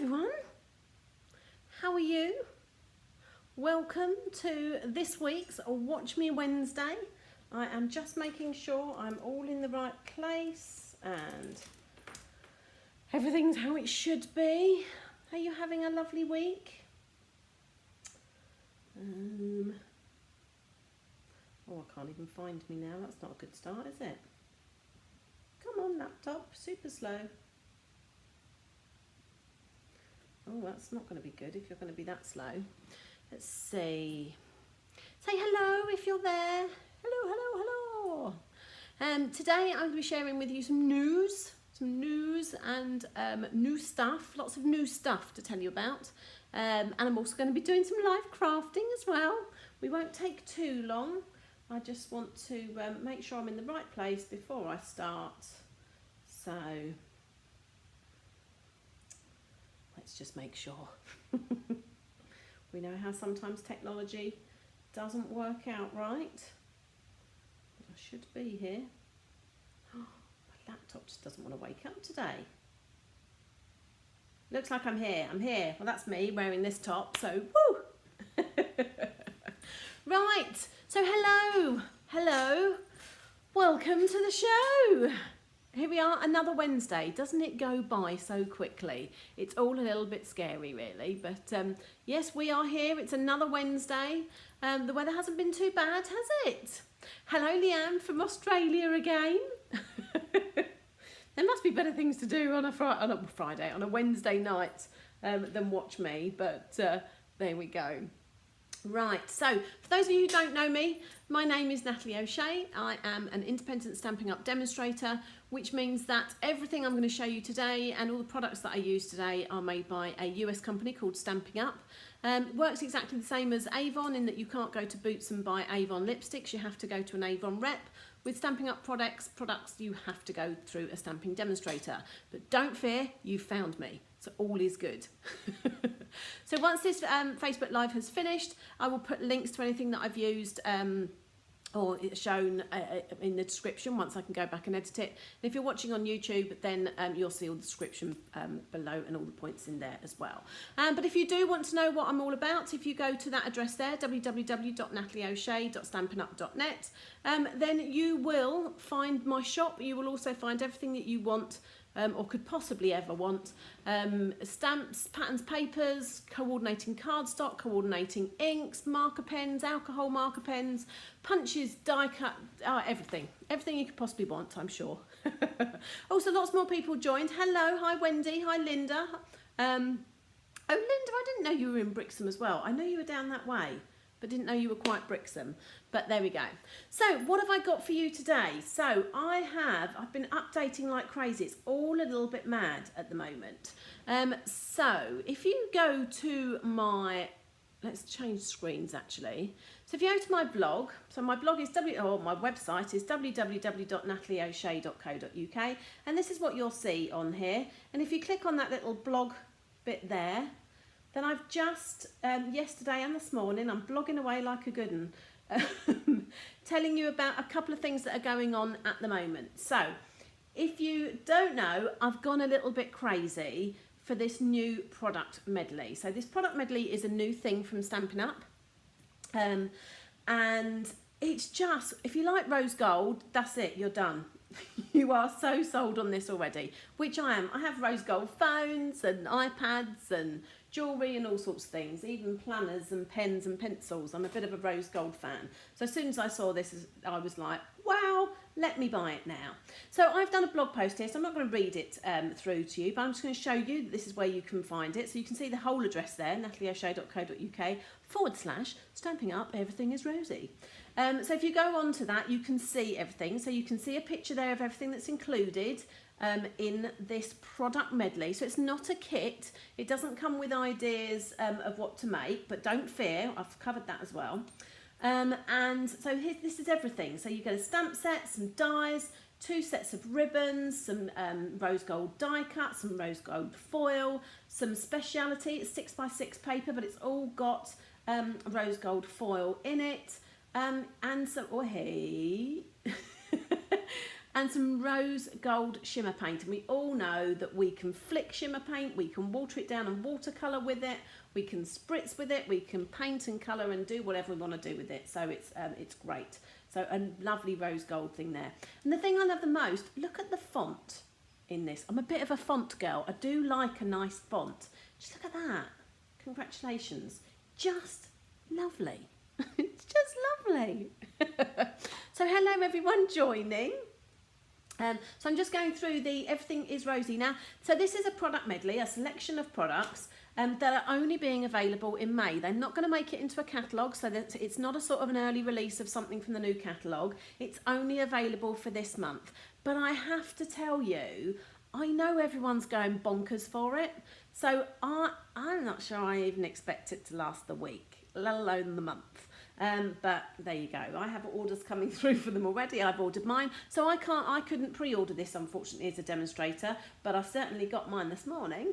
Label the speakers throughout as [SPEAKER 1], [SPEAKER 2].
[SPEAKER 1] everyone, how are you? Welcome to this week's Watch Me Wednesday. I am just making sure I'm all in the right place and everything's how it should be. Are you having a lovely week? Oh, I can't even find me now. That's not a good start, is it? Come on, laptop, super slow. Oh, that's not going to be good if you're going to be that slow. Let's see. Say hello if you're there. Hello, hello, hello. Today I'm going to be sharing with you some news and new stuff. Lots of new stuff to tell you about. And I'm also going to be doing some live crafting as well. We won't take too long. I just want to make sure I'm in the right place before I start. So let's just make sure. We know how sometimes technology doesn't work out right. But I should be here. Oh, my laptop just doesn't want to wake up today. Looks like I'm here. I'm here. Well, that's me wearing this top. So, woo! Right. So, hello. Hello. Welcome to the show. Here we are, another Wednesday. Doesn't it go by so quickly? It's all a little bit scary, really. But yes, we are here. It's another Wednesday. The weather hasn't been too bad, has it? Hello, Leanne from Australia again. There must be better things to do on a Wednesday night than watch me. But there we go. Right, so for those of you who don't know me, my name is Natalie O'Shea. I am an independent Stampin' Up demonstrator, which means that everything I'm going to show you today and all the products that I use today are made by a US company called Stampin' Up. Works exactly the same as Avon in that you can't go to Boots and buy Avon lipsticks, you have to go to an Avon rep. With Stampin' Up products you have to go through a stamping demonstrator. But don't fear, you found me, so all is good. So once this Facebook Live has finished, I will put links to anything that I've used or it's shown in the description once I can go back and edit it. And if you're watching on YouTube, then you'll see all the description below and all the points in there as well. But if you do want to know what I'm all about, if you go to that address there, www.natalieoshea.stampinup.net, then you will find my shop. You will also find everything that you want or could possibly ever want. Stamps, patterns, papers, coordinating cardstock, coordinating inks, marker pens, alcohol marker pens, punches, die cut, everything. Everything you could possibly want, I'm sure. Also, lots more people joined. Hello, hi Wendy, hi Linda. Oh Linda, I didn't know you were in Brixham as well. I know you were down that way, but didn't know you were quite Brixham. But there we go. So what have I got for you today? So I've been updating like crazy. It's all a little bit mad at the moment. So if you go to my, let's change screens actually. So if you go to my blog, so my blog is my website is www.natalieoshea.co.uk, and this is what you'll see on here. And if you click on that little blog bit there, then I've just, yesterday and this morning, I'm blogging away like a good one, telling you about a couple of things that are going on at the moment. So, if you don't know, I've gone a little bit crazy for this new product medley. So this product medley is a new thing from Stampin' Up. And it's just, if you like rose gold, that's it, you're done. You are so sold on this already, which I am. I have rose gold phones and iPads and jewellery and all sorts of things, even planners and pens and pencils. I'm a bit of a rose gold fan. So as soon as I saw this, I was like, wow, let me buy it now. So I've done a blog post here, so I'm not going to read it through to you, but I'm just going to show you that this is where you can find it. So you can see the whole address there, natalieoshea.co.uk/Stampin' Up, everything is rosy. So if you go on to that, you can see everything. So you can see a picture there of everything that's included in this product medley. So it's not a kit. It doesn't come with ideas of what to make, but don't fear, I've covered that as well. And so here, this is everything. So you get a stamp set, some dies, 2 sets of ribbons, some rose gold die cut, some rose gold foil, some speciality. It's 6x6 paper, but it's all got rose gold foil in it. And so, oh hey, and some rose gold shimmer paint. And we all know that we can flick shimmer paint, we can water it down and watercolour with it, we can spritz with it, we can paint and colour and do whatever we want to do with it. So it's great. So a lovely rose gold thing there. And the thing I love the most, look at the font in this. I'm a bit of a font girl. I do like a nice font. Just look at that. Congratulations. Just lovely. It's just lovely. So hello everyone joining. So I'm just going through the Everything is Rosy now. So this is a product medley, a selection of products that are only being available in May. They're not going to make it into a catalogue, so that it's not a sort of an early release of something from the new catalogue. It's only available for this month. But I have to tell you, I know everyone's going bonkers for it. So I'm not sure I even expect it to last the week, let alone the month. But there you go. I have orders coming through for them already. I've ordered mine. So I couldn't pre-order this, unfortunately, as a demonstrator, but I certainly got mine this morning.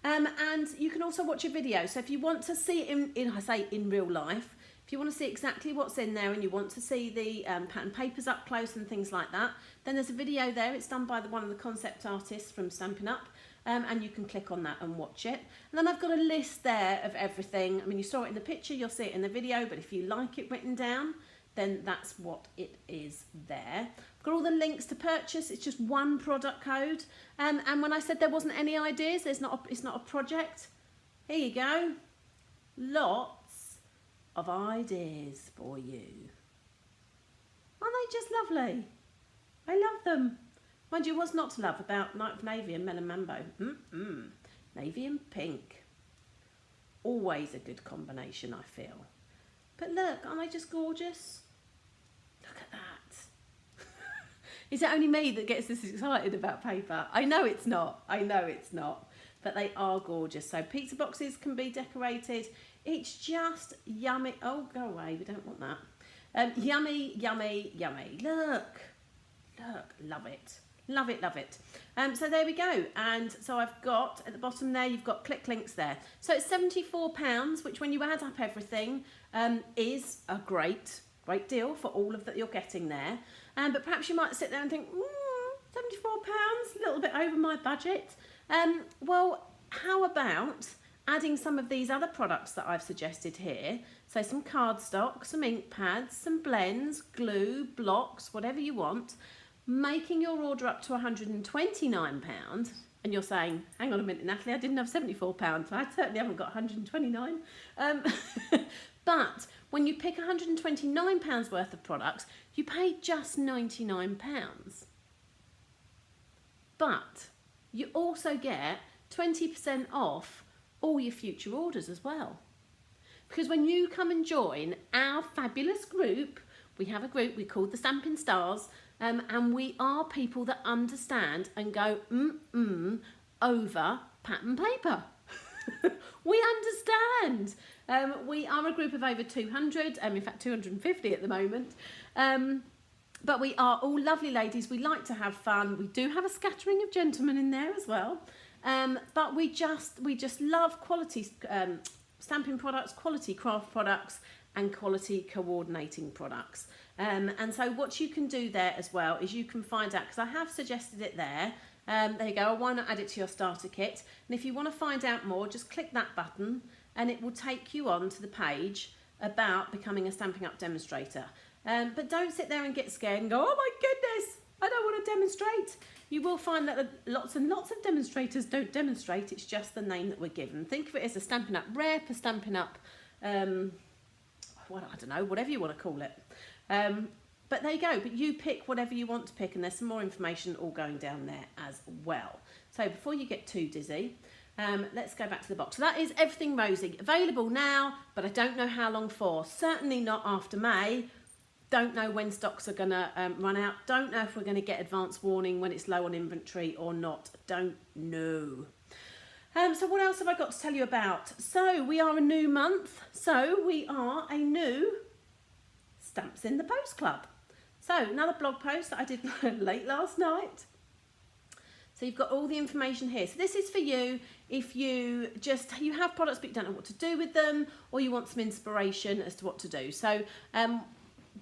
[SPEAKER 1] And you can also watch a video. So if you want to see it in real life, if you want to see exactly what's in there and you want to see the pattern papers up close and things like that, then there's a video there. It's done by one of the concept artists from Stampin Up. And you can click on that and watch it. And then I've got a list there of everything. I mean, you saw it in the picture, you'll see it in the video, but if you like it written down, then that's what it is there. I've got all the links to purchase. It's just one product code. And when I said there wasn't any ideas, it's not a project. Here you go. Lots of ideas for you. Aren't they just lovely? I love them. Mind you, what's not to love about Night of Navy and Melon Mambo? Navy and pink. Always a good combination, I feel. But look, aren't they just gorgeous? Look at that. Is it only me that gets this excited about paper? I know it's not. I know it's not. But they are gorgeous. So pizza boxes can be decorated. It's just yummy. Oh, go away. We don't want that. Yummy, yummy, yummy. Look. Look. Love it. Love it, love it. So there we go. And so I've got, at the bottom there, you've got click links there. So it's £74, which when you add up everything, is a great deal for all of that you're getting there. But perhaps you might sit there and think, £74, a little bit over my budget. Well, how about adding some of these other products that I've suggested here? So some cardstock, some ink pads, some blends, glue, blocks, whatever you want. Making your order up to £129, and you're saying, hang on a minute, Natalie, I didn't have £74, so I certainly haven't got 129. But when you pick £129 worth of products, you pay just £99. But you also get 20% off all your future orders as well. Because when you come and join our fabulous group, we have a group we call the Stampin' Stars, and we are people that understand and go over pattern paper. We understand. We are a group of over 200, in fact 250 at the moment. But we are all lovely ladies. We like to have fun. We do have a scattering of gentlemen in there as well. But we just love quality stamping products, quality craft products, and quality coordinating products. And so what you can do there as well is you can find out, because I have suggested it there. There you go. Why not add it to your starter kit? And if you want to find out more, just click that button and it will take you on to the page about becoming a Stampin' Up demonstrator. But don't sit there and get scared and go, oh my goodness, I don't want to demonstrate. You will find that lots and lots of demonstrators don't demonstrate. It's just the name that we're given. Think of it as a Stampin' Up rep, a Stampin' Up, well, I don't know, whatever you want to call it. But there you go. But you pick whatever you want to pick, and there's some more information all going down there as well. So before you get too dizzy, let's go back to the box. So that is Everything Rosy. Available now, but I don't know how long for. Certainly not after May. Don't know when stocks are going to run out. Don't know if we're going to get advance warning when it's low on inventory or not. Don't know. So what else have I got to tell you about? So we are a new month. So we are a new Stamps in the Post Club. So another blog post that I did late last night. So you've got all the information here. So this is for you if you have products but you don't know what to do with them, or you want some inspiration as to what to do. So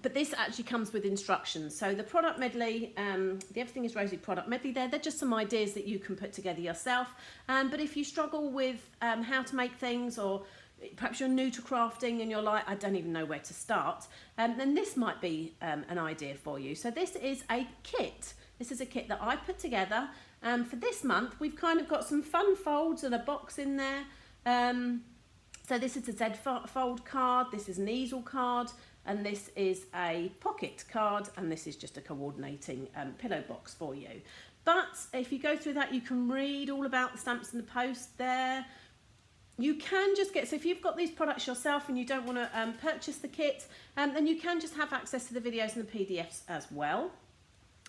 [SPEAKER 1] But this actually comes with instructions. So the product medley, the Everything is Rosy product medley they're just some ideas that you can put together yourself. But if you struggle with how to make things, or perhaps you're new to crafting and you're like, I don't even know where to start, then this might be an idea for you. So this is a kit. This is a kit that I put together. For this month, we've kind of got some fun folds and a box in there. So this is a Z fold card, this is an easel card, and this is a pocket card, and this is just a coordinating pillow box for you. But if you go through that, you can read all about the stamps in the post there. You can just get, so if you've got these products yourself and you don't want to purchase the kit, then you can just have access to the videos and the PDFs as well.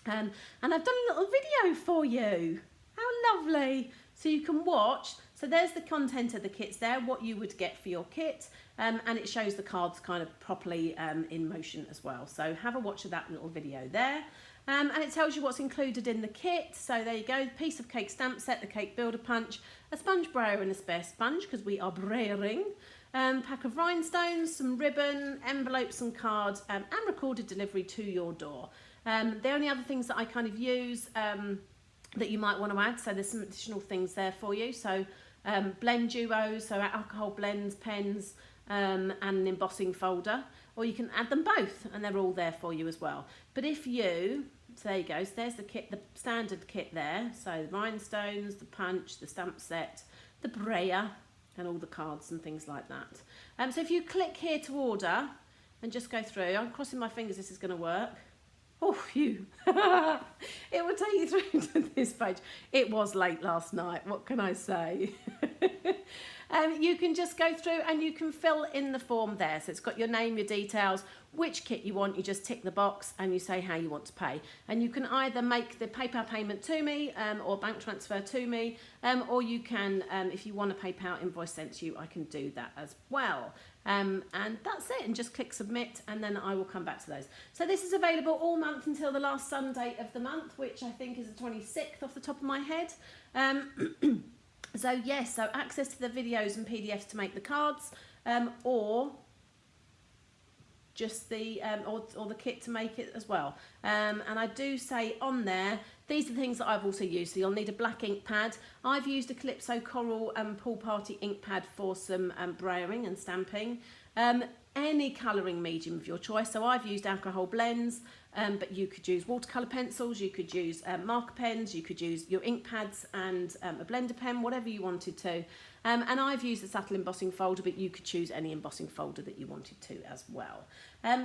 [SPEAKER 1] And I've done a little video for you. How lovely. So you can watch. So there's the content of the kits there, what you would get for your kit, and it shows the cards kind of properly in motion as well. So have a watch of that little video there. And it tells you what's included in the kit. So there you go, piece of cake stamp set, the cake builder punch, a sponge brayer and a spare sponge because we are brayering, pack of rhinestones, some ribbon, envelopes and cards, and recorded delivery to your door. The only other things that I kind of use that you might want to add, so there's some additional things there for you. So blend duos, so alcohol blends, pens, and an embossing folder, or you can add them both and they're all there for you as well. But if you, so there you go, so there's the kit, the standard kit there, so the rhinestones, the punch, the stamp set, the brayer, and all the cards and things like that. So if you click here to order and just go through, I'm crossing my fingers this is going to work. Oh, phew. It will take you through to this page. It was late last night, what can I say? You can just go through and you can fill in the form there. So it's got your name, your details, which kit you want. You just tick the box and you say how you want to pay. And you can either make the PayPal payment to me or bank transfer to me, or you can, if you want a PayPal invoice sent to you, I can do that as well. And that's it, and just click submit and then I will come back to those. So this is available all month until the last Sunday of the month, which I think is the 26th off the top of my head. So yes, so access to the videos and PDFs to make the cards, or just the or the kit to make it as well. And I do say on there, these are the things that I've also used. So you'll need a black ink pad. I've used a Calypso Coral Pool Party ink pad for some brayering and stamping. Any colouring medium of your choice. So I've used alcohol blends, but you could use watercolour pencils, you could use marker pens, you could use your ink pads and a blender pen, whatever you wanted to. And I've used the subtle embossing folder, but you could choose any embossing folder that you wanted to as well.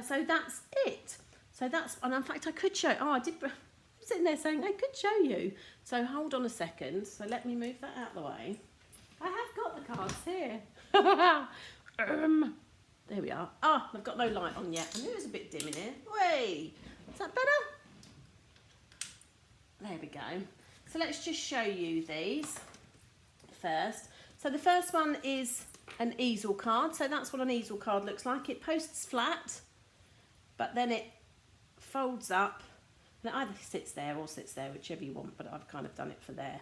[SPEAKER 1] So that's it. So that's, and in fact I could show, oh I did, I'm sitting there saying I could show you. So hold on a second, so let me move that out of the way. I have got the cards here. There we are. Oh, I've got no light on yet. I knew it was a bit dim in here. Whey! Is that better? There we go. So let's just show you these first. So the first one is an easel card. So that's what an easel card looks like. It posts flat, but then it folds up. And it either sits there or sits there, whichever you want, but I've kind of done it for there.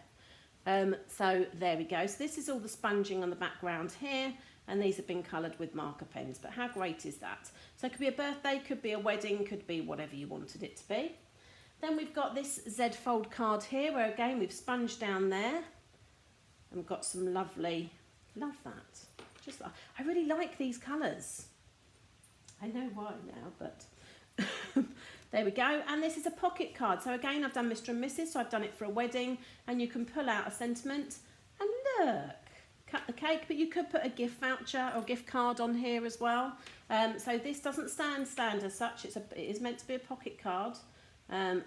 [SPEAKER 1] So there we go. So this is all the sponging on the background here, and these have been coloured with marker pens. But how great is that? So it could be a birthday, could be a wedding, could be whatever you wanted it to be. Then we've got this Z fold card here, where again we've sponged down there and got some lovely, love that. Just I really like these colours. I know why now, but there we go. And this is a pocket card. So again, I've done Mr. and Mrs. So I've done it for a wedding, and you can pull out a sentiment and look, cut the cake, but you could put a gift voucher or gift card on here as well. So this doesn't stand as such. It is meant to be a pocket card. And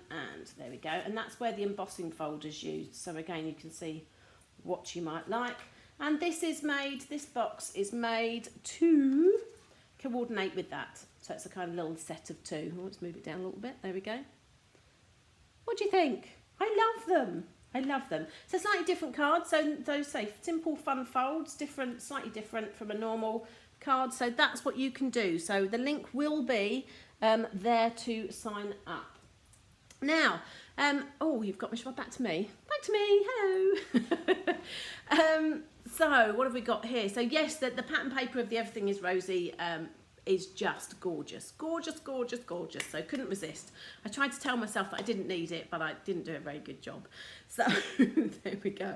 [SPEAKER 1] there we go. And that's where the embossing folder's used. So again, you can see what you might like. And this box is made to coordinate with that. So it's a kind of little set of two. Let's move it down a little bit. There we go. What do you think? I love them. I love them. So slightly different cards. So those say simple fun folds, different, slightly different from a normal card. So that's what you can do. So the link will be there to sign up. Now, oh, you've got Michelle back to me. Back to me, hello. So what have we got here? So yes, the pattern paper of the Everything is Rosy is just gorgeous, gorgeous, gorgeous, gorgeous. So couldn't resist. I tried to tell myself that I didn't need it, but I didn't do a very good job. So there we go.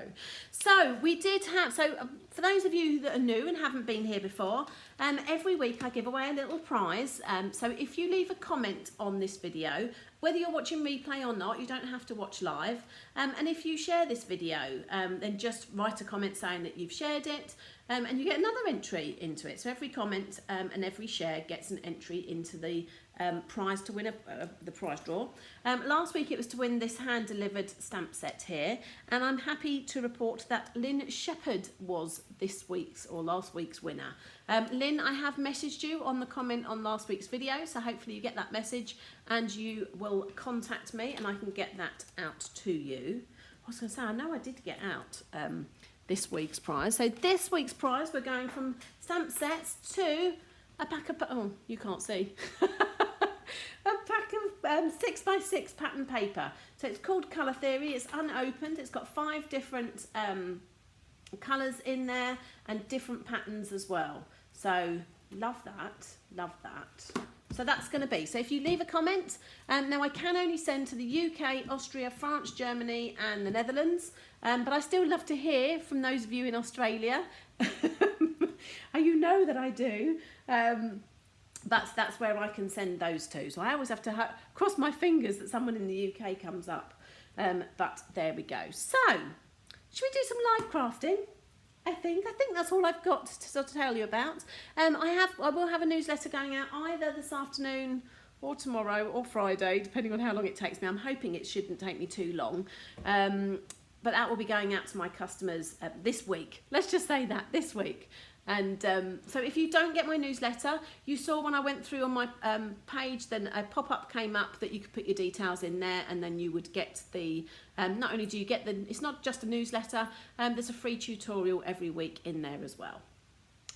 [SPEAKER 1] So we did have, for those of you that are new and haven't been here before, every week I give away a little prize. So if you leave a comment on this video, whether you're watching replay or not, you don't have to watch live. And if you share this video, then just write a comment saying that you've shared it, and you get another entry into it. So every comment and every share gets an entry into the prize to win the prize draw. Last week it was to win this hand-delivered stamp set here, and I'm happy to report that Lynn Shepherd was this week's or last week's winner. Lynn, I have messaged you on the comment on last week's video, so hopefully you get that message and you will contact me and I can get that out to you. I was going to say, I know I did get out this week's prize. So this week's prize, we're going from stamp sets to a pack of, oh, you can't see, a pack of 6x6 pattern paper. So it's called Colour Theory, it's unopened, it's got 5 different colours in there and different patterns as well. So love that, love that. So that's going to be, so if you leave a comment, now I can only send to the UK, Austria, France, Germany and the Netherlands, but I still love to hear from those of you in Australia. You know that I do, but that's where I can send those to. So I always have to cross my fingers that someone in the UK comes up, but there we go. So, should we do some live crafting? I think that's all I've got to sort of tell you about. I will have a newsletter going out either this afternoon or tomorrow or Friday, depending on how long it takes me. I'm hoping it shouldn't take me too long. But that will be going out to my customers this week. Let's just say that, this week. And so if you don't get my newsletter, you saw when I went through on my page, then a pop-up came up that you could put your details in there, and then you would get the, not only do you get the, it's not just a newsletter, there's a free tutorial every week in there as well.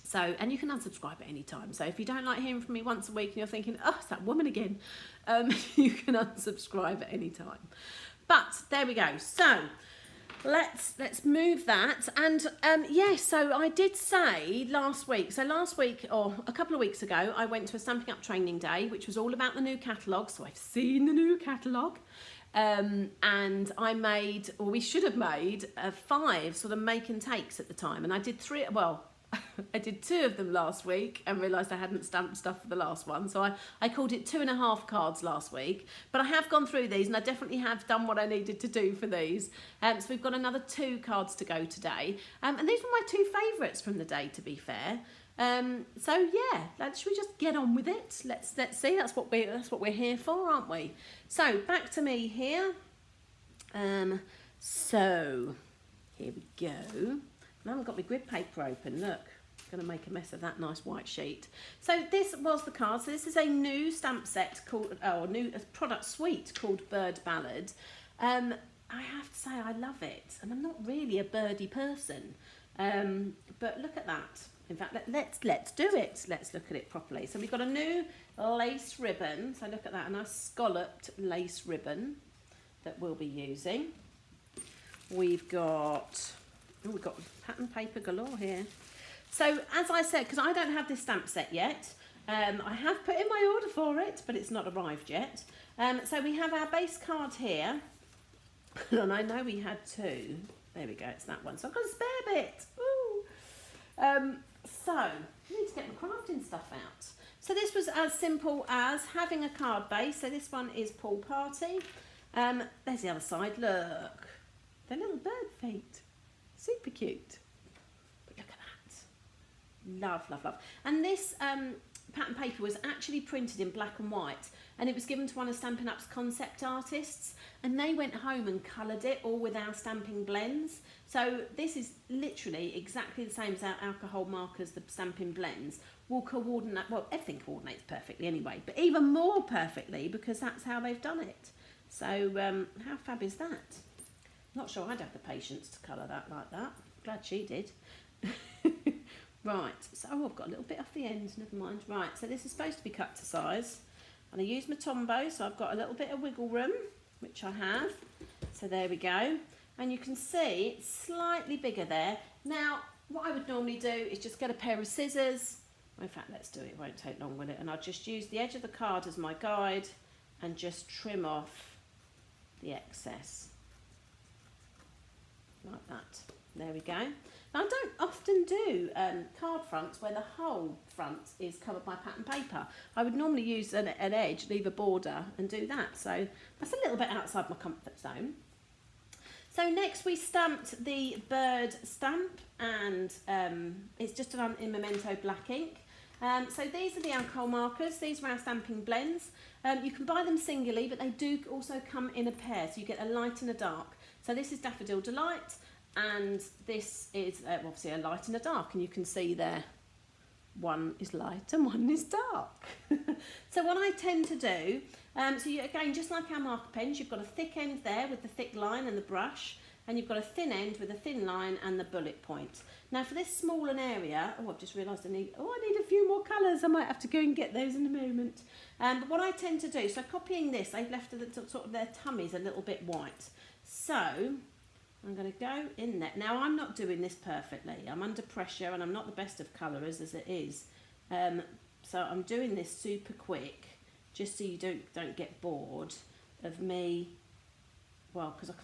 [SPEAKER 1] So, and you can unsubscribe at any time. So if you don't like hearing from me once a week and you're thinking, oh, it's that woman again, you can unsubscribe at any time. But there we go. So let's move that. And yes, so I did say last week, or a couple of weeks ago, I went to a Stampin' Up training day, which was all about the new catalogue. So I've seen the new catalogue. And I made, or we should have made, 5 sort of make and takes at the time. And I did 3, well, I did 2 of them last week and realised I hadn't stamped stuff for the last one. So I called it 2.5 cards last week. But I have gone through these and I definitely have done what I needed to do for these. So we've got another 2 cards to go today. And these were my 2 favourites from the day, to be fair. So yeah, should we just get on with it? Let's see. That's what we're here for, aren't we? So back to me here. So here we go. I haven't got my grid paper open, look. I'm going to make a mess of that nice white sheet. So this was the card. So this is a new stamp set called, a new product suite called Bird Ballad. I have to say I love it. And I'm not really a birdie person. But look at that. In fact, let's do it. Let's look at it properly. So we've got a new lace ribbon. So look at that, a nice scalloped lace ribbon that we'll be using. We've got pattern paper galore here. So as I said, because I don't have this stamp set yet, I have put in my order for it, but it's not arrived yet. So we have our base card here, and I know we had 2. There we go, it's that one. So I've got a spare bit. Ooh. So I need to get my crafting stuff out. So this was as simple as having a card base. So this one is Pool Party. There's the other side. Look, they're little bird feet. Super cute. But look at that. Love, love, love. And this pattern paper was actually printed in black and white, and it was given to one of Stampin' Up's concept artists, and they went home and coloured it all with our stamping blends. So this is literally exactly the same as our alcohol markers, the stamping blends. Will coordinate, well, everything coordinates perfectly anyway, but even more perfectly because that's how they've done it. So how fab is that? Not sure I'd have the patience to colour that like that. Glad she did. Right, so I've got a little bit off the end, never mind. Right, so this is supposed to be cut to size. And I use my Tombow, so I've got a little bit of wiggle room, which I have. So there we go. And you can see it's slightly bigger there. Now, what I would normally do is just get a pair of scissors In fact, let's do it. It won't take long, will it? And I'll just use the edge of the card as my guide and just trim off the excess. Like that. There we go. Now, I don't often do card fronts where the whole front is covered by pattern paper. I would normally use an edge, leave a border and do that. So that's a little bit outside my comfort zone. So next we stamped the bird stamp, and it's just done in Memento black ink. So these are the alcohol markers. These are our stamping blends. You can buy them singularly, but they do also come in a pair, so you get a light and a dark. So this is Daffodil Delight, and this is obviously a light and a dark, and you can see there one is light and one is dark. So what I tend to do, so you, again, just like our marker pens, you've got a thick end there with the thick line and the brush, and you've got a thin end with a thin line and the bullet point. Now for this small an area, I've just realised I need a few more colours. I might have to go and get those in a moment. But what I tend to do, so copying this, they've left sort of their tummies a little bit white. So I'm going to go in there. Now I'm not doing this perfectly. I'm under pressure and I'm not the best of colourers as it is. So I'm doing this super quick, just so you don't get bored of me. Well, because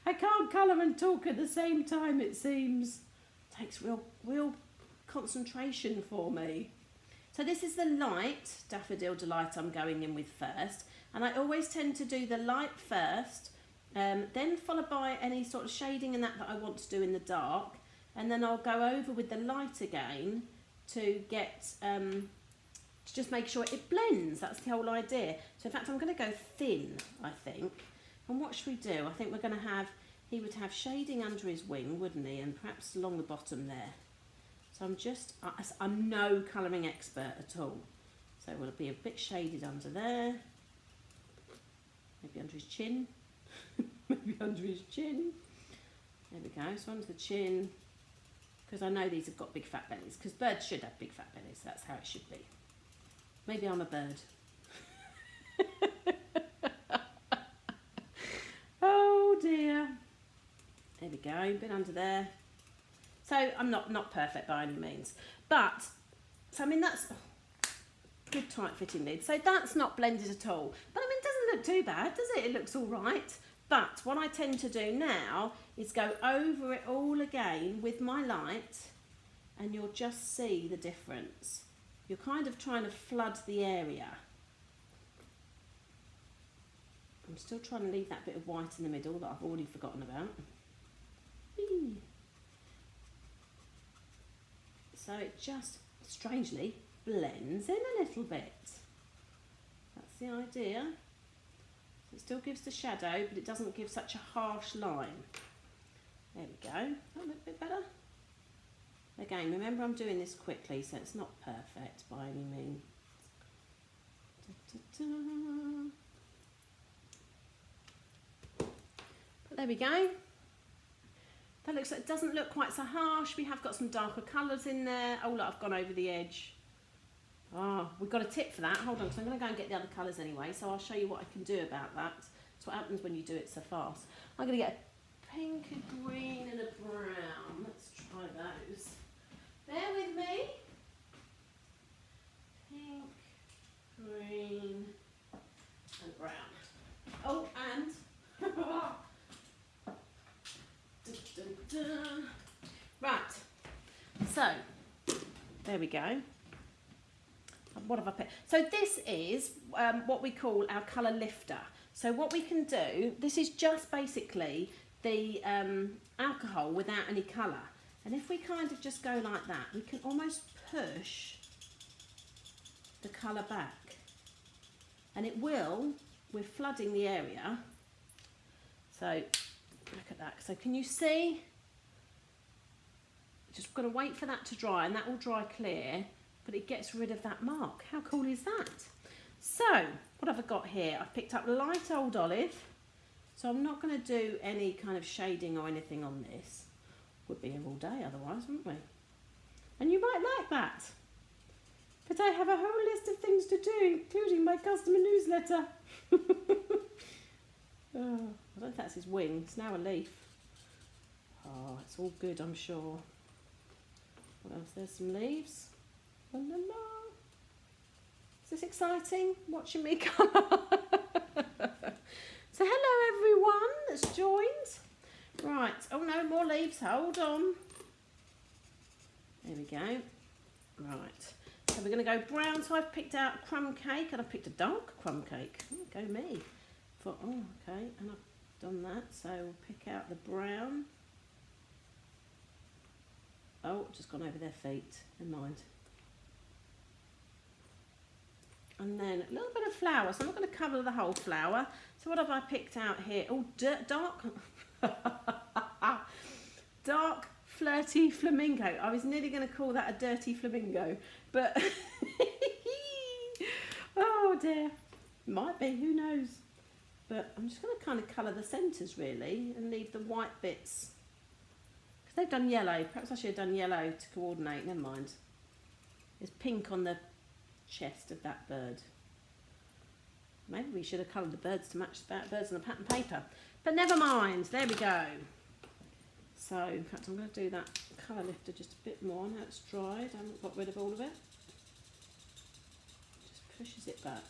[SPEAKER 1] I can't colour and talk at the same time, it seems. It takes real concentration for me. So this is the light Daffodil Delight I'm going in with first. And I always tend to do the light first, then followed by any sort of shading and that I want to do in the dark. And then I'll go over with the light again to get, to just make sure it blends. That's the whole idea. So in fact, I'm going to go thin, I think. And what should we do? I think we're going to have, he would have shading under his wing, wouldn't he? And perhaps along the bottom there. So I'm no colouring expert at all. So we'll be a bit shaded under there. Maybe under his chin. Maybe under his chin. There we go. So under the chin. Because I know these have got big fat bellies. Because birds should have big fat bellies. That's how it should be. Maybe I'm a bird. Oh dear. There we go, a bit under there. So I'm not perfect by any means. But, so I mean that's good tight fitting lid. So that's not blended at all. But I mean it doesn't look too bad, does it? It looks all right. But what I tend to do now is go over it all again with my light, and you'll just see the difference. You're kind of trying to flood the area. I'm still trying to leave that bit of white in the middle that I've already forgotten about. Whee! So it just, strangely, blends in a little bit. That's the idea. It still gives the shadow, but it doesn't give such a harsh line. There we go. That look a bit better. Again, remember I'm doing this quickly, so it's not perfect by any means. Da, da, da. But there we go. That looks like it doesn't look quite so harsh. We have got some darker colours in there. Oh look, I've gone over the edge. Oh, we've got a tip for that. Hold on, because I'm going to go and get the other colours anyway, so I'll show you what I can do about that. That's what happens when you do it so fast. I'm going to get a pink, a green and a brown. Let's try those. Bear with me. Pink, green and brown. Oh, and... dun, dun, dun. Right, so there we go. What have I put? So this is what we call our colour lifter. So what we can do, this is just basically the alcohol without any colour. And if we kind of just go like that, we can almost push the colour back. And it will, we're flooding the area. So look at that. So can you see? Just got to wait for that to dry, and that will dry clear. But it gets rid of that mark. How cool is that? So, what have I got here? I've picked up light old olive. So I'm not going to do any kind of shading or anything on this. We'd be here all day otherwise, wouldn't we? And you might like that. But I have a whole list of things to do, including my customer newsletter. Oh, I don't know if that's his wing. It's now a leaf. Oh, it's all good, I'm sure. What else? There's some leaves. La, la, la. Is this exciting? Watching me colour. So hello everyone that's joined. Right, oh no, more leaves, hold on. There we go. Right, so we're going to go brown. So I've picked out crumb cake and I've picked a dark crumb cake. Oh, go me. Oh, okay, and I've done that. So we'll pick out the brown. Oh, just gone over their feet, never mind. And then a little bit of flour, so I'm not going to cover the whole flour. So what have I picked out here? Oh, dark, dark flirty flamingo. I was nearly going to call that a dirty flamingo, but oh dear, might be, who knows. But I'm just going to kind of colour the centres really and leave the white bits. Because they've done yellow, perhaps I should have done yellow to coordinate, never mind. There's pink on the chest of that bird. Maybe we should have coloured the birds to match the birds on the pattern paper, but never mind, there we go. So in fact I'm going to do that colour lifter just a bit more now it's dried. I haven't got rid of all of it. Just pushes it back.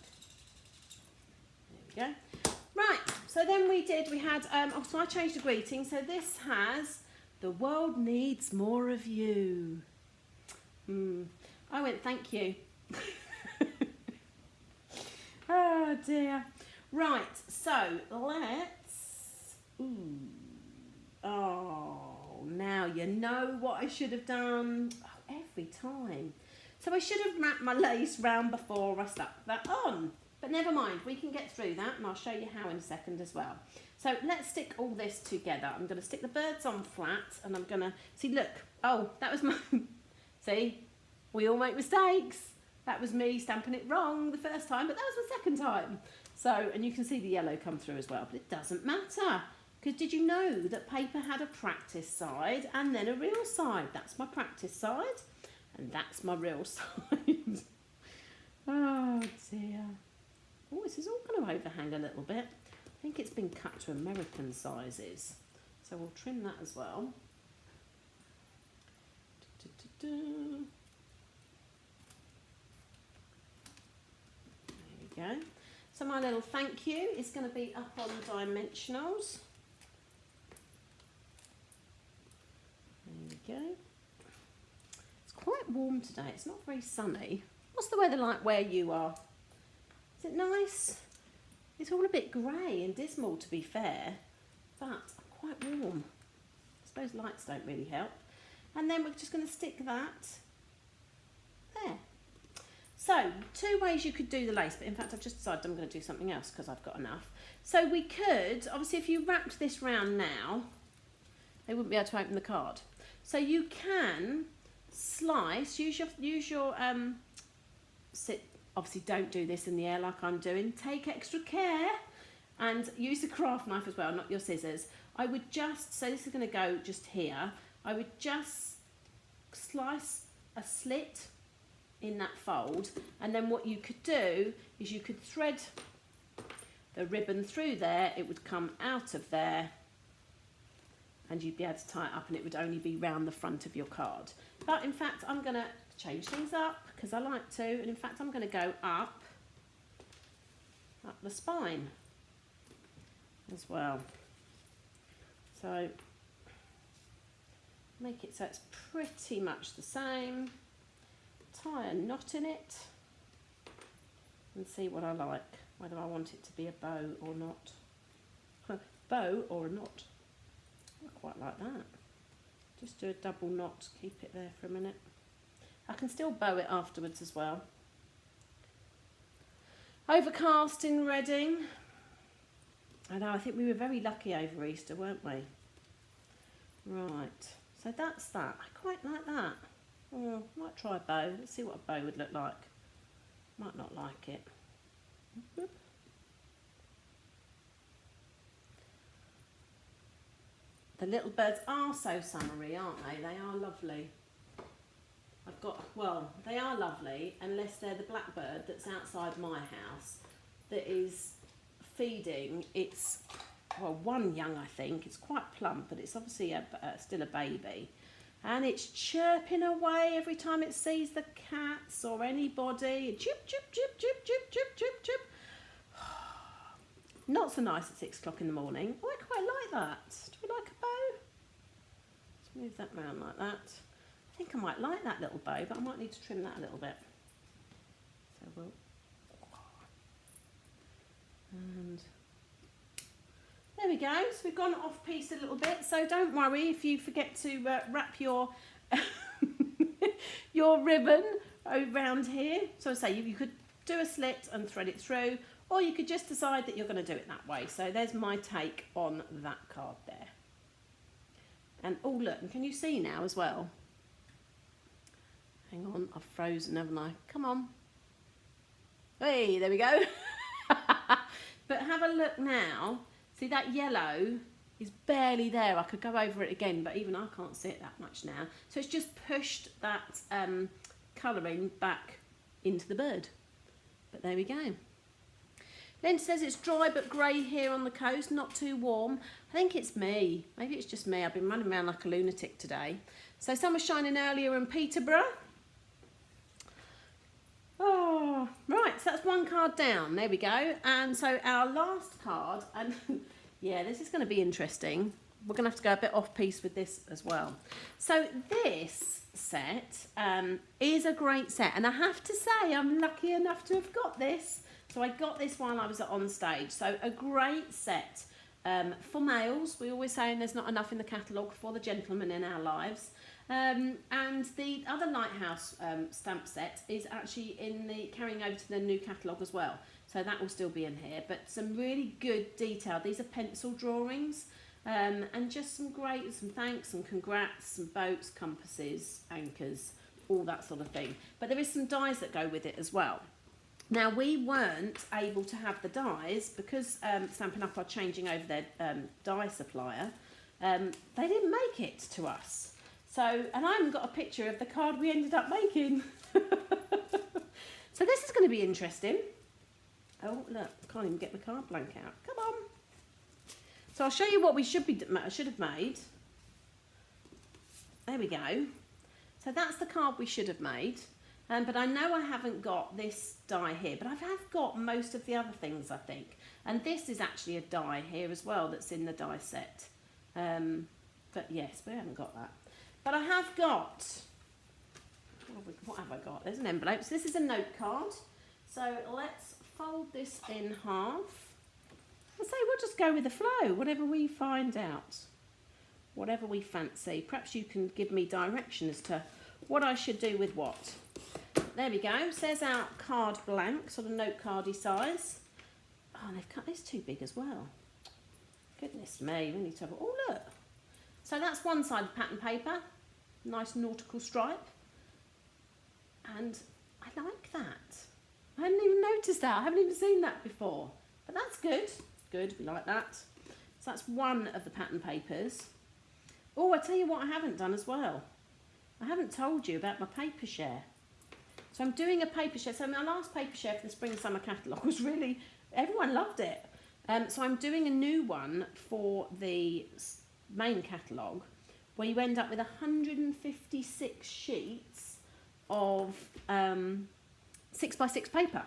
[SPEAKER 1] There we go. Right, so then we had so I changed the greeting, so this has "The world needs more of you." I went thank you. Oh dear. Right, so let's... Ooh. Oh, now you know what I should have done. Oh, every time. So I should have wrapped my lace round before I stuck that on. But never mind, we can get through that and I'll show you how in a second as well. So let's stick all this together. I'm going to stick the birds on flat and I'm going to... See, look. Oh, that was my... See? We all make mistakes. That was me stamping it wrong the first time, but that was the second time. So, and you can see the yellow come through as well, but it doesn't matter. Because did you know that paper had a practice side and then a real side? That's my practice side and that's my real side. Oh dear. Oh, this is all going to overhang a little bit. I think it's been cut to American sizes. So we'll trim that as well. Go. So my little thank you is going to be up on dimensionals. There we go. It's quite warm today. It's not very sunny. What's the weather like where you are? Is it nice? It's all a bit grey and dismal to be fair, but quite warm. I suppose lights don't really help. And then we're just going to stick that there. So, two ways you could do the lace, but in fact I've just decided I'm going to do something else because I've got enough. So we could, obviously if you wrapped this round now, they wouldn't be able to open the card. So you can slice, use your obviously don't do this in the air like I'm doing, take extra care and use the craft knife as well, not your scissors. I would just, so this is going to go just here, I would just slice a slit in that fold, and then what you could do is you could thread the ribbon through there, it would come out of there and you'd be able to tie it up and it would only be round the front of your card. But in fact I'm going to change things up because I like to, and in fact I'm going to go up the spine as well. So make it so it's pretty much the same. Tie a knot in it and see what I like, whether I want it to be a bow or not. Bow or a knot. I quite like that. Just do a double knot, keep it there for a minute. I can still bow it afterwards as well. Overcast in Reading. I know, I think we were very lucky over Easter, weren't we? Right, so that's that. I quite like that. Oh, might try a bow. Let's see what a bow would look like. Might not like it. The little birds are so summery, aren't they? They are lovely. I've got, well, they are lovely unless they're the blackbird that's outside my house that is feeding its, well, one young I think. It's quite plump, but it's obviously still a baby. and it's chirping away every time it sees the cats or anybody. Chip, chip, chip, chip, chip, chip, chip, chip. Not so nice at 6 o'clock in the morning. Oh, I quite like that. Do we like a bow? Let's move that round like that. I think I might like that little bow, but I might need to trim that a little bit. So we'll... And there we go. So we've gone off piece a little bit. So don't worry if you forget to wrap your your ribbon around here. So I say you could do a slit and thread it through, or you could just decide that you're going to do it that way. So there's my take on that card there. And oh look, and can you see now as well? Hang on, I've frozen, haven't I? Come on. Hey, there we go. But have a look now. See that yellow is barely there. I could go over it again, but even I can't see it that much now. So it's just pushed that colouring back into the bird. But there we go. Lynn says it's dry but grey here on the coast, not too warm. I think it's me. Maybe it's just me. I've been running around like a lunatic today. So sun was shining earlier in Peterborough. Oh, right, so that's one card down. There we go. And so our last card, and yeah, this is going to be interesting. We're going to have to go a bit off piece with this as well. So this set is a great set, and I have to say I'm lucky enough to have got this. So I got this while I was on stage. So a great set for males. We always say there's not enough in the catalogue for the gentlemen in our lives. And the other Lighthouse stamp set is actually carrying over to the new catalogue as well. So that will still be in here. But some really good detail. These are pencil drawings. And just some thanks, some congrats, some boats, compasses, anchors, all that sort of thing. But there is some dies that go with it as well. Now, we weren't able to have the dies because Stampin' Up are changing over their die supplier. They didn't make it to us. So, and I haven't got a picture of the card we ended up making. So this is going to be interesting. Oh, look, I can't even get the card blank out. Come on. So I'll show you what we should have made. There we go. So that's the card we should have made. But I know I haven't got this die here, but I have got most of the other things, I think. And this is actually a die here as well that's in the die set. But yes, we haven't got that. But I have got, what have I got? There's an envelope. So this is a note card. So let's fold this in half. I say we'll just go with the flow, whatever we find out, whatever we fancy. Perhaps you can give me direction as to what I should do with what. There we go. Says our card blank, sort of note cardy size. Oh, and they've cut this too big as well. Goodness me, we need to have a... Oh, look. So that's one side of pattern paper. Nice nautical stripe. And I like that. I hadn't even noticed that. I haven't even seen that before. But that's good. Good, we like that. So that's one of the pattern papers. Oh, I tell you what I haven't done as well. I haven't told you about my paper share. So I'm doing a paper share. So my last paper share for the spring and summer catalogue was really, everyone loved it. So I'm doing a new one for the main catalogue where you end up with 156 sheets of 6x6 paper.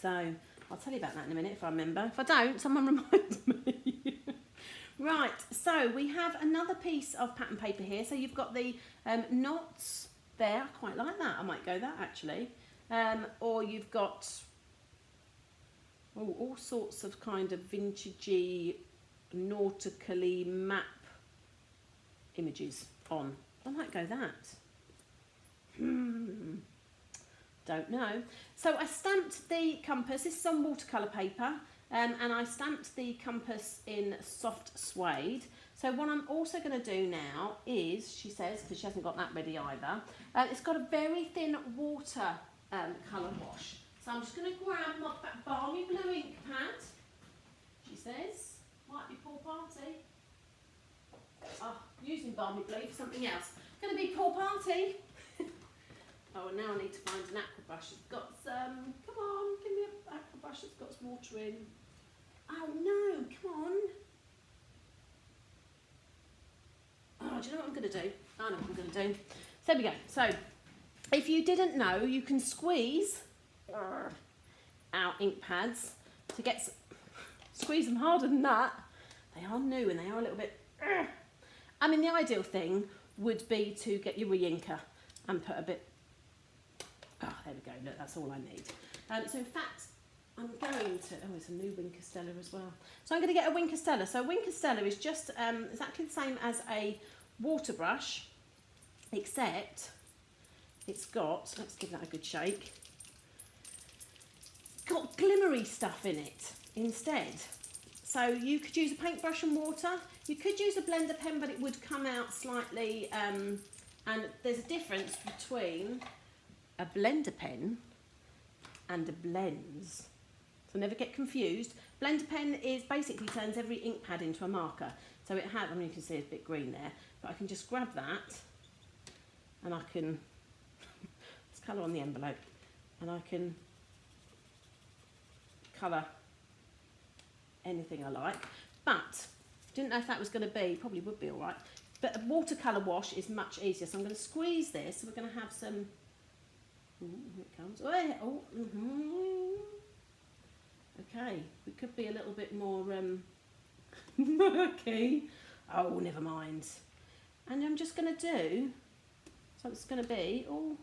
[SPEAKER 1] So I'll tell you about that in a minute if I remember. If I don't, someone remind me. Right, so we have another piece of pattern paper here. So you've got the knots there. I quite like that. I might go that actually. Or you've got all sorts of kind of vintagey, nautically map images on. I might go that. Don't know. So I stamped the compass. This is on watercolour paper. And I stamped the compass in soft suede. So what I'm also going to do now is, she says, because she hasn't got that ready either, it's got a very thin water colour wash. So I'm just going to grab my balmy blue ink pad, she says. Might be pool party. Oh, using balmy blue for something else. Going to be pool party. Oh, and now I need to find an aqua brush. It's got some, come on, give me an aqua brush that's got some water in. Oh no, come on. Oh, do you know what I'm going to do? I know what I'm going to do. So there we go. So if you didn't know, you can squeeze our ink pads to get squeeze them harder than that. They are new and they are a little bit. I mean, the ideal thing would be to get your re-inker and put a bit. Oh, there we go. Look, that's all I need. So in fact, I'm going to. Oh, it's a new Wink Stella as well. So I'm going to get a Wink Stella. So Wink Stella is just exactly the same as a water brush, except it's got. Let's give that a good shake. It's got glimmery stuff in it instead. So you could use a paintbrush and water. You could use a blender pen, but it would come out slightly. And there's a difference between a blender pen and a blends. So never get confused. Blender pen is basically turns every ink pad into a marker. So it has, I mean, you can see it's a bit green there, but I can just grab that and I can, let's colour on the envelope, and I can colour anything I like. But didn't know if that was going to be, probably would be all right. But a watercolour wash is much easier. So I'm going to squeeze this. So we're going to have some. Ooh, here it comes. Oh, okay, we could be a little bit more murky. Oh, never mind. And I'm just going to do. So it's going to be. Oh,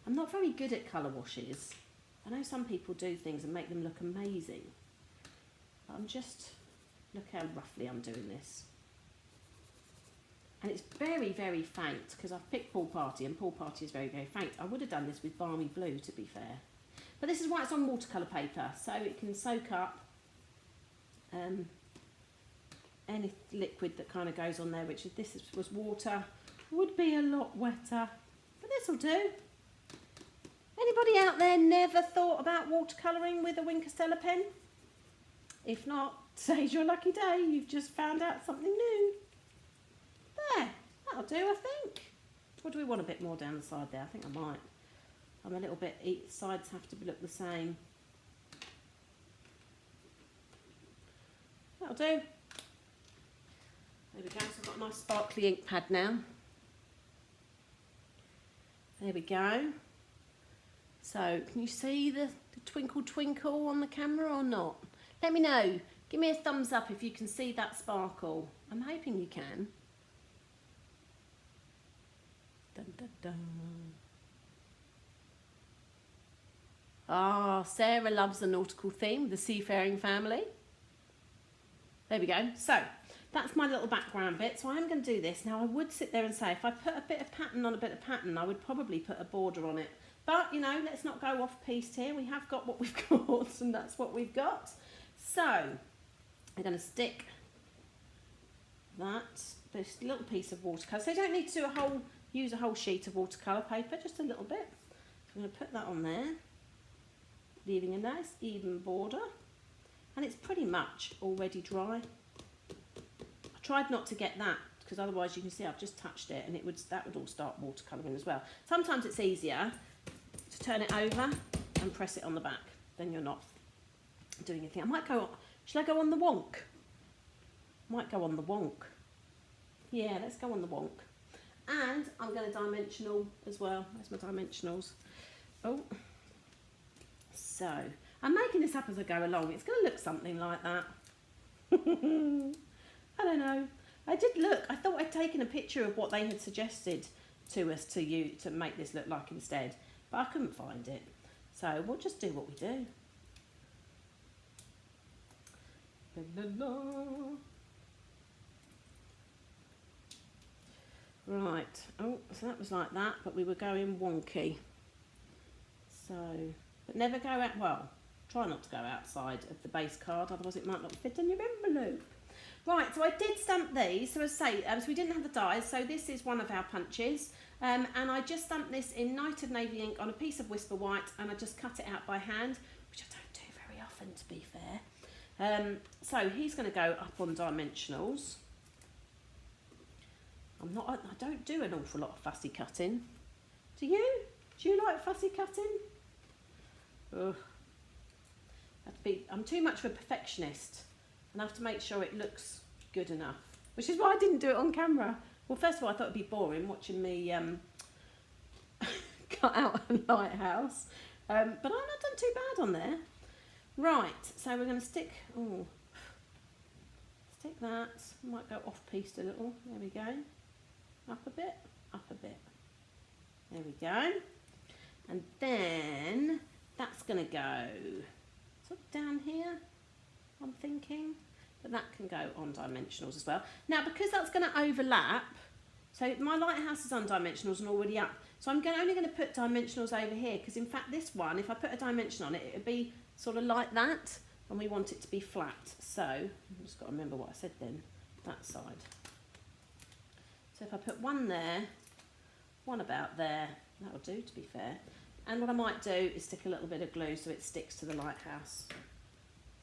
[SPEAKER 1] I'm not very good at colour washes. I know some people do things and make them look amazing. But I'm just. Look how roughly I'm doing this. And it's very, very faint because I've picked Pool Party and Pool Party is very, very faint. I would have done this with Balmy Blue, to be fair. But this is why it's on watercolour paper, so it can soak up any liquid that kind of goes on there, which if this was water, would be a lot wetter. But this will do. Anybody out there never thought about watercolouring with a Wink Stella pen? If not, today's your lucky day. You've just found out something new. There, that'll do, I think. Or do we want a bit more down the side there? I think I might. I'm a little bit, each sides have to look the same. That'll do. There we go, so I've got a nice sparkly ink pad now. There we go. So, can you see the twinkle twinkle on the camera or not? Let me know. Give me a thumbs up if you can see that sparkle. I'm hoping you can. Dun, dun, dun. Ah, Sarah loves the nautical theme, the seafaring family. There we go. So, that's my little background bit. So I'm going to do this. Now, I would sit there and say, if I put a bit of pattern on a bit of pattern, I would probably put a border on it. But, you know, let's not go off-piste here. We have got what we've got, and that's what we've got. So, I'm going to stick this little piece of watercolour. So you don't need to use a whole sheet of watercolour paper, just a little bit. So I'm going to put that on there, leaving a nice even border. And it's pretty much already dry. I tried not to get that, because otherwise you can see I've just touched it and that would all start watercolouring as well. Sometimes it's easier to turn it over and press it on the back, then you're not doing anything. I might go, shall I go on the wonk? Might go on the wonk. Yeah, let's go on the wonk. And I'm going to dimensional as well. There's my dimensionals. Oh. So, I'm making this up as I go along. It's going to look something like that. I don't know. I did look. I thought I'd taken a picture of what they had suggested to us to make this look like instead. But I couldn't find it. So, we'll just do what we do. La, la, la. Right, oh, so that was like that, but we were going wonky. So, but never go out, well, try not to go outside of the base card, otherwise it might not fit in your envelope. Right, so I did stamp these, so as I say, so we didn't have the dies, so this is one of our punches, and I just stamped this in Night of Navy ink on a piece of Whisper White, and I just cut it out by hand, which I don't do very often, to be fair. So he's going to go up on dimensionals. I don't do an awful lot of fussy cutting. Do you? Do you like fussy cutting? Ugh. I'm too much of a perfectionist and I have to make sure it looks good enough. Which is why I didn't do it on camera. Well, first of all, I thought it'd be boring watching me cut out a lighthouse, but I've not done too bad on there. Right, so we're going to stick that. Might go off-piste a little. There we go. Up a bit, up a bit. There we go. And then that's going to go sort of down here, I'm thinking. But that can go on dimensionals as well. Now, because that's going to overlap, so my lighthouse is on dimensionals and already up. So I'm only going to put dimensionals over here, because in fact this one, if I put a dimension on it, it would be sort of like that, and we want it to be flat. So I've just got to remember what I said then, that side. So if I put one there, one about there, that'll do, to be fair. And what I might do is stick a little bit of glue so it sticks to the lighthouse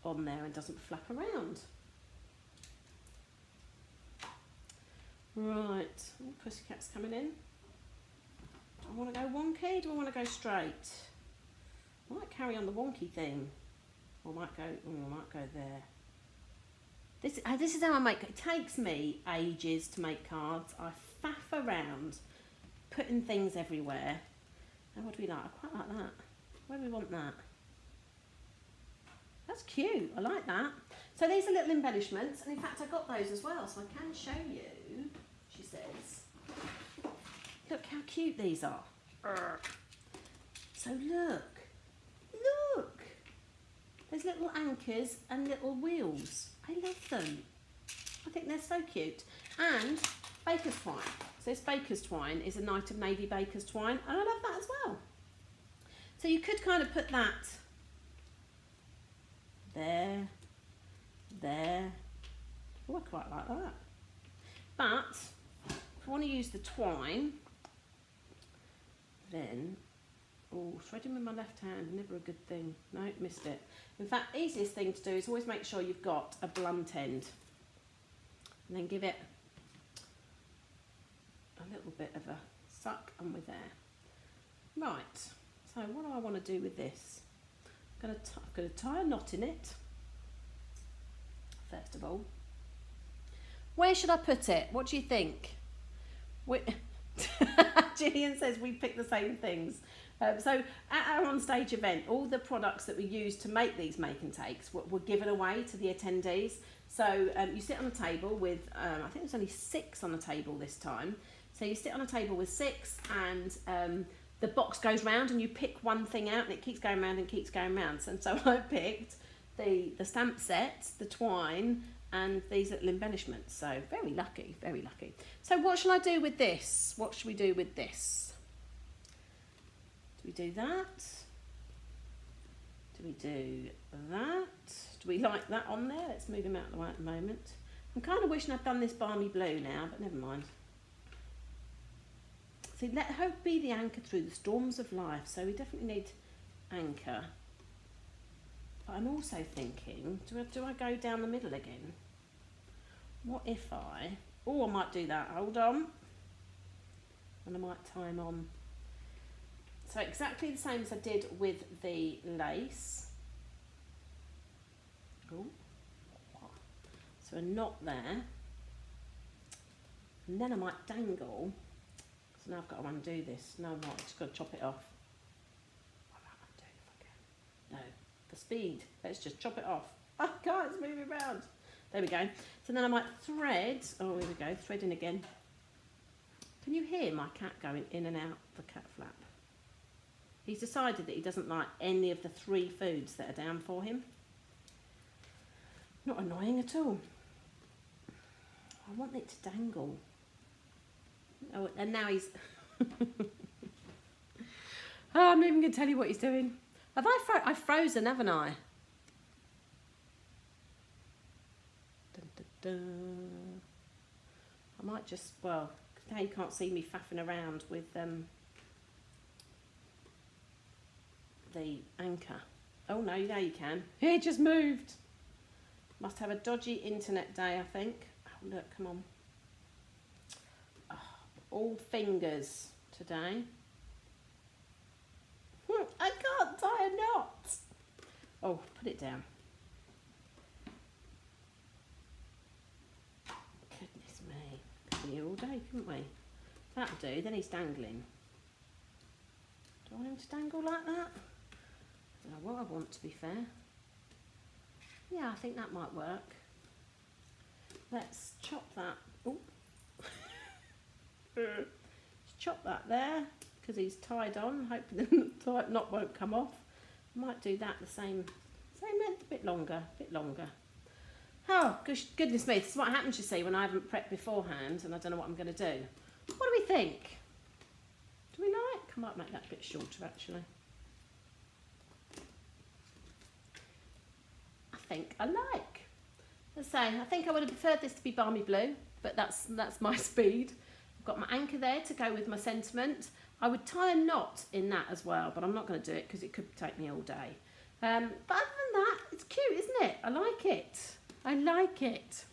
[SPEAKER 1] on there and doesn't flap around. Right, oh, Pussycat's coming in. Do I want to go wonky? Do I want to go straight? I might carry on the wonky thing. Or I might go there. This is how I make it. It takes me ages to make cards. I faff around, putting things everywhere. And what do we like? I quite like that. Where do we want that? That's cute. I like that. So these are little embellishments, and in fact I got those as well, so I can show you. She says, look how cute these are. So look, there's little anchors and little wheels. I love them. I think they're so cute. And baker's twine. So this baker's twine is a Night of Navy baker's twine, and I love that as well. So you could kind of put that there. Oh, I quite like that. But if I want to use the twine, then, oh, threading with my left hand, never a good thing. No, missed it. In fact, easiest thing to do is always make sure you've got a blunt end. And then give it a little bit of a suck, and we're there. Right, so what do I want to do with this? I'm going to tie a knot in it, first of all. Where should I put it? What do you think? Gillian says we pick the same things. So at our on-stage event, all the products that we used to make these make and takes were given away to the attendees. So you sit on a table with, I think there's only 6 on the table this time. So you sit on a table with 6, and the box goes round and you pick one thing out, and it keeps going round and keeps going round. And so I picked the stamp set, the twine, and these little embellishments. So very lucky, very lucky. So what shall I do with this? What should we do with this? Do we do that? Do we do that? Do we like that on there? Let's move him out of the way at the moment. I'm kind of wishing I'd done this balmy blue now, but never mind. See, let hope be the anchor through the storms of life. So we definitely need anchor. But I'm also thinking, do I go down the middle again? What if I... Oh, I might do that. Hold on. And I might tie him on. So exactly the same as I did with the lace. Oh. So a knot there. And then I might dangle. So now I've got to undo this. No, I'm not. I've just got to chop it off. I might undo it if I can. No. For speed. Let's just chop it off. I can't. It's moving around. There we go. So then I might thread. Oh, here we go. Threading again. Can you hear my cat going in and out the cat flap? He's decided that he doesn't like any of the 3 foods that are down for him. Not annoying at all. I want it to dangle. Oh, and now he's... Oh, I'm not even going to tell you what he's doing. Have I've frozen, haven't I? Dun, dun, dun. I might just, well, now you can't see me faffing around with the anchor. Oh no, now you can. It just moved. Must have a dodgy internet day, I think. Oh look, come on. Oh, all fingers today. I can't tie a knot. Oh, put it down. Goodness me. here all day, couldn't we? That'll do. Then he's dangling. Do I want him to dangle like that? I don't know what I want, to be fair. Yeah, I think that might work. Let's chop that. Oh. Let's chop that there, because he's tied on, hoping the knot won't come off. I might do that the same length, a bit longer. Oh, goodness me, this is what happens, you see, when I haven't prepped beforehand and I don't know what I'm going to do. What do we think? Do we like? I might make that a bit shorter, actually. I think I like. Let's say, I think I would have preferred this to be balmy blue, but that's my speed. I've got my anchor there to go with my sentiment. I would tie a knot in that as well, but I'm not going to do it because it could take me all day. But other than that, it's cute, isn't it? I like it. I like it.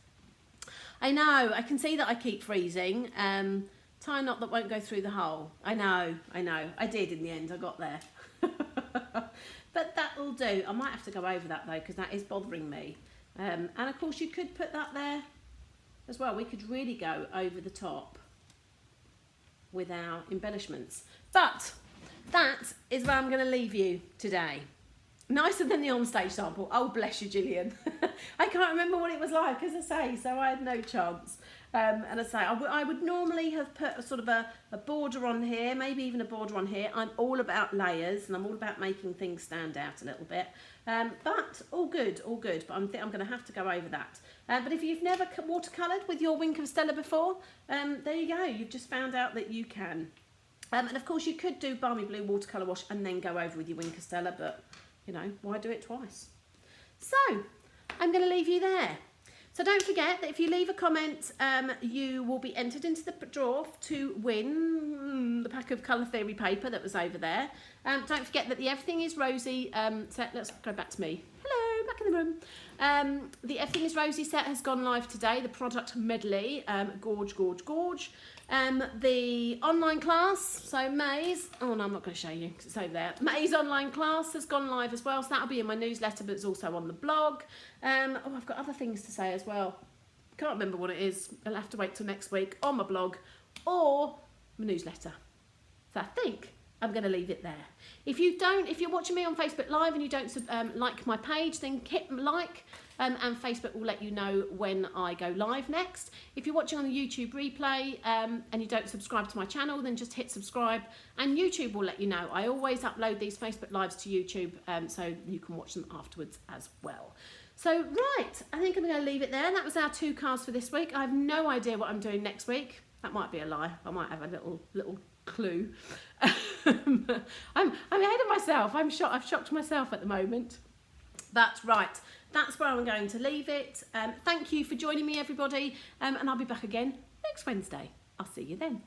[SPEAKER 1] I know, I can see that I keep freezing. Tie a knot that won't go through the hole. I know. I did in the end, I got there. But that'll do. I might have to go over that though, because that is bothering me. And of course you could put that there as well. We could really go over the top with our embellishments. But that is where I'm going to leave you today. Nicer than the onstage sample. Oh, bless you, Gillian. I can't remember what it was like, as I say, so I had no chance. And I say, I would normally have put a sort of a border on here, maybe even a border on here. I'm all about layers, and I'm all about making things stand out a little bit. But all good. But I think I'm going to have to go over that. But if you've never watercoloured with your Wink of Stella before, there you go. You've just found out that you can. And of course, you could do balmy blue watercolour wash and then go over with your Wink of Stella, but you know, why do it twice? So, I'm going to leave you there. So don't forget that if you leave a comment, you will be entered into the draw to win the pack of Colour Theory paper that was over there. Don't forget that the Everything is Rosy set, let's go back to me. Hello, back in the room. The Everything is Rosy set has gone live today, the product medley, gorge. The online class, so May's, oh no, I'm not going to show you because it's over there. May's online class has gone live as well, so that'll be in my newsletter, but it's also on the blog. Oh, I've got other things to say as well. Can't remember what it is. I'll have to wait till next week on my blog or my newsletter. So I think I'm going to leave it there. If you're watching me on Facebook Live and you don't like my page, then hit like. And Facebook will let you know when I go live next. If you're watching on the YouTube replay and you don't subscribe to my channel, then just hit subscribe and YouTube will let you know. I always upload these Facebook Lives to YouTube so you can watch them afterwards as well. So, right, I think I'm going to leave it there. That was our 2 cards for this week. I have no idea what I'm doing next week. That might be a lie. I might have a little clue. I'm ahead of myself. I've shocked myself at the moment. But right, that's where I'm going to leave it. Thank you for joining me, everybody, and I'll be back again next Wednesday. I'll see you then.